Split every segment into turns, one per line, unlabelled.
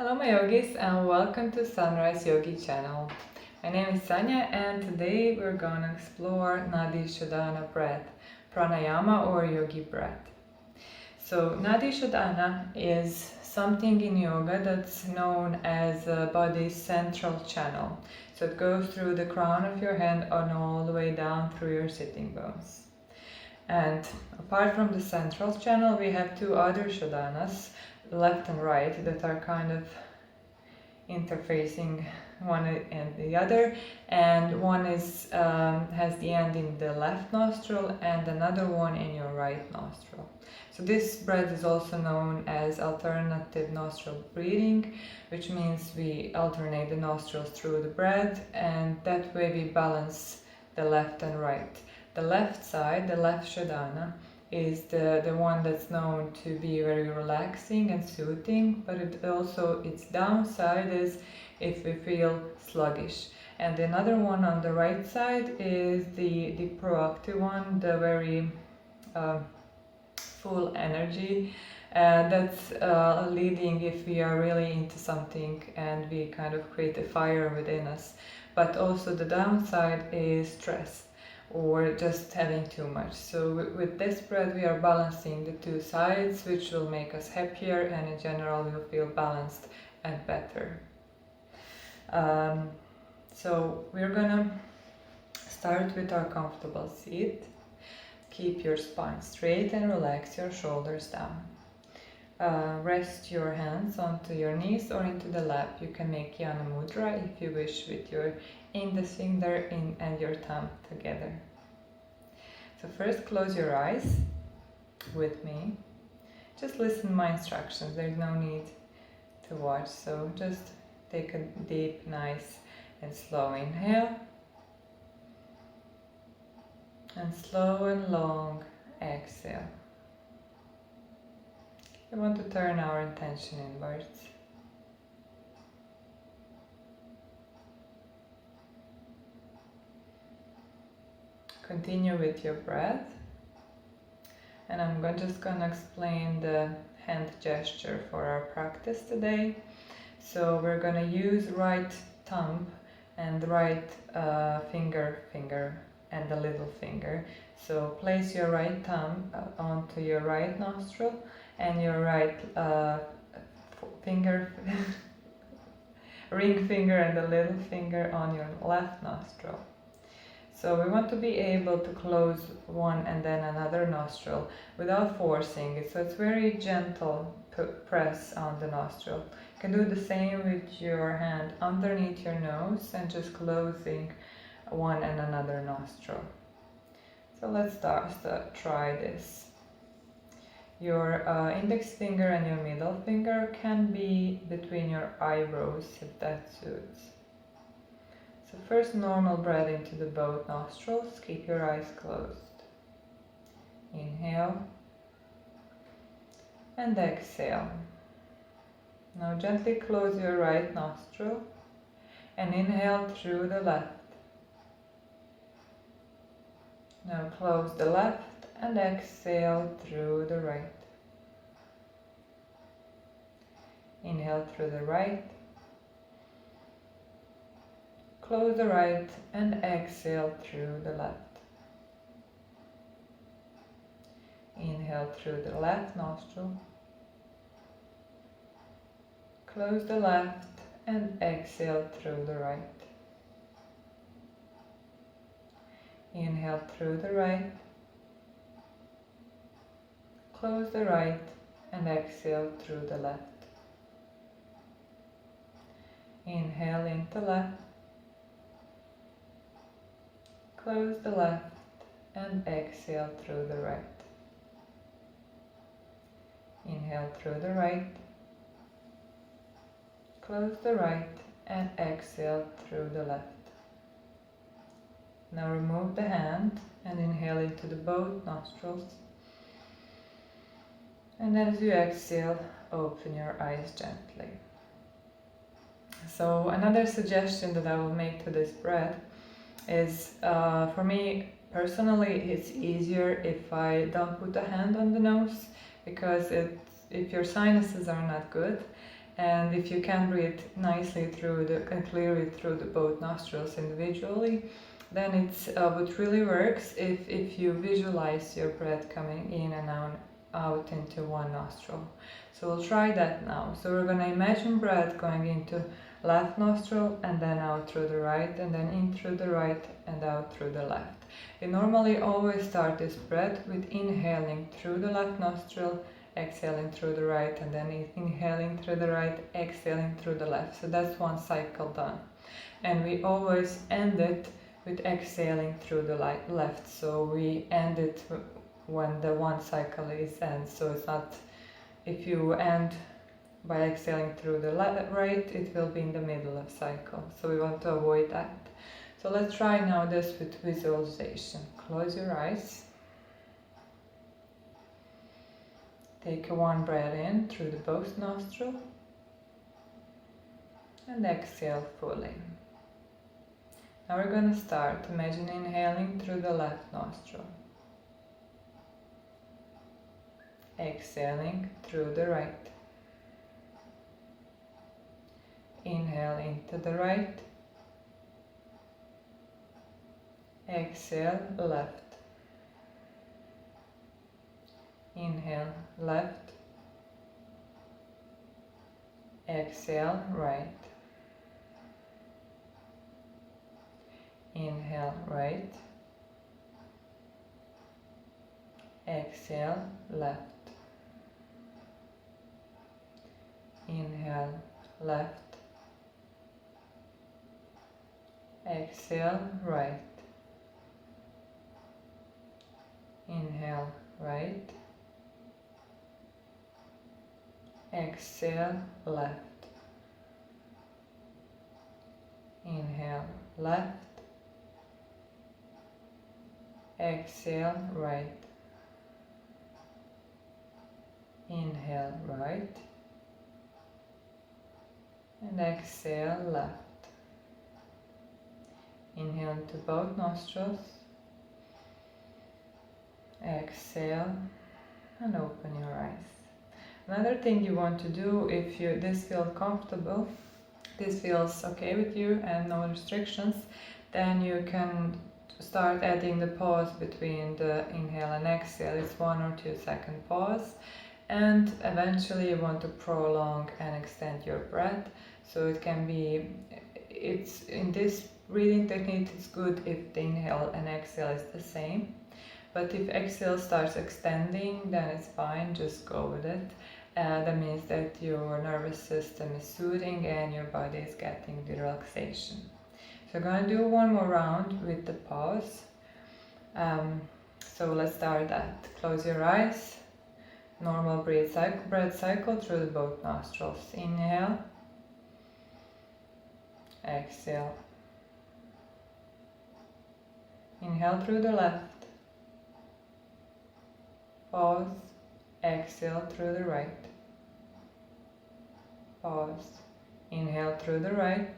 Hello my yogis and welcome to Sunrise Yogi channel. My name is Sanya and today we're going to explore Nodi Shodhana breath, pranayama or yogi breath. So Nodi Shodhana is something in yoga that's known as the body's central channel. So it goes through the crown of your head and all the way down through your sitting bones. And apart from the central channel, we have two other Shodhanas, left and right, that are kind of interfacing one and the other, and one is has the end in the left nostril and another one in your right nostril. So this breath is also known as alternative nostril breathing, which means we alternate the nostrils through the breath, and that way we balance the left and right. The left side, the left Shodhana, is the one that's known to be very relaxing and soothing, but its downside is if we feel sluggish. And another one on the right side is the proactive one, the very full energy, that's leading if we are really into something and we kind of create a fire within us. But also the downside is stress or just having too much. So with this breath we are balancing the two sides, which will make us happier and in general we'll feel balanced and better. So we're gonna start with our comfortable seat. Keep your spine straight and relax your shoulders down. Rest your hands onto your knees or into the lap. You can make Yana Mudra if you wish, with your index finger and your thumb together. So first close your eyes with me. Just listen to my instructions. There's no need to watch. So just take a deep, nice and slow inhale. And slow and long exhale. We want to turn our attention inwards. Continue with your breath, and I'm just going to explain the hand gesture for our practice today. So we're going to use right thumb and right finger and the little finger. So place your right thumb onto your right nostril and your right finger, ring finger and the little finger on your left nostril. So we want to be able to close one and then another nostril without forcing it. So it's very gentle press on the nostril. You can do the same with your hand underneath your nose and just closing one and another nostril. So let's try this. Your index finger and your middle finger can be between your eyebrows if that suits. So first, normal breath into the both nostrils. Keep your eyes closed. Inhale and exhale. Now gently close your right nostril and inhale through the left. Now close the left and exhale through the right. Inhale through the right. Close the right and exhale through the left. Inhale through the left nostril. Close the left and exhale through the right. Inhale through the right. Close the right and exhale through the left. Inhale into left. Close the left and exhale through the right. Inhale through the right. Close the right and exhale through the left. Now remove the hand and inhale into the both nostrils. And as you exhale, open your eyes gently. So another suggestion that I will make to this breath is, for me personally, it's easier if I don't put a hand on the nose, because if your sinuses are not good And if you can breathe nicely through and clearly through the both nostrils individually, then it's what really works if you visualize your breath coming in and out into one nostril. So we'll try that now. So we're going to imagine breath going into left nostril and then out through the right, and then in through the right and out through the left. We normally always start this breath with inhaling through the left nostril, exhaling through the right, and then inhaling through the right, exhaling through the left. So that's one cycle done. And we always end it with exhaling through the left. So we end it when the one cycle is end. So it's not, if you end by exhaling through the right, it will be in the middle of cycle. So we want to avoid that. So let's try now this with visualization. Close your eyes. Take one breath in through the both nostrils and exhale fully. Now we're going to start. Imagine inhaling through the left nostril. Exhaling through the right. Inhale into the right. Exhale left. Inhale left. Exhale right. Inhale right. Exhale left. Inhale left. Exhale right. Inhale right. Exhale left. Inhale left. Exhale right. Inhale right. And exhale left. Inhale into both nostrils. Exhale and open your eyes. Another thing you want to do, if this feels comfortable, this feels okay with you and no restrictions, then you can start adding the pause between the inhale and exhale. It's 1 or 2 second pause, and eventually you want to prolong and extend your breath. So it can be, it's in this breathing technique, it's good if the inhale and exhale is the same. But if exhale starts extending, then it's fine, just go with it. That means that your nervous system is soothing and your body is getting the relaxation. So I'm going to do one more round with the pause. So let's start that. Close your eyes. Normal breath cycle through both nostrils. Inhale. Exhale. Inhale through the left. Pause. Exhale through the right. Pause. Inhale through the right.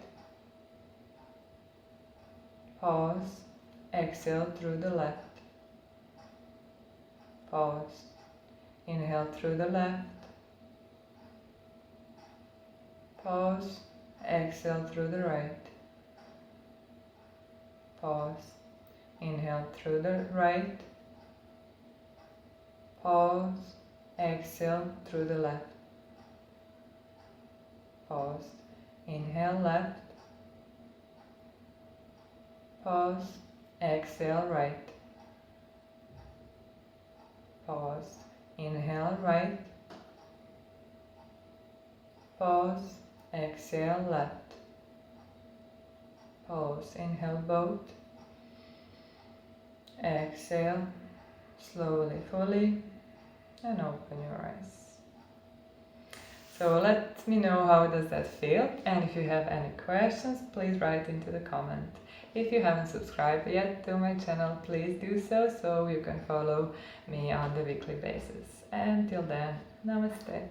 Pause. Exhale through the left. Pause. Inhale through the left. Pause. Exhale through the right. Pause. Inhale through the right. Pause. Exhale through the left. Pause. Inhale left. Pause. Exhale right. Pause. Inhale right. Pause. Exhale left. Pause. Inhale both. Exhale slowly, fully, and open your eyes. So let me know how does that feel, and if you have any questions, please write into the comment. If you haven't subscribed yet to my channel, please do so you can follow me on the weekly basis. Until then, namaste.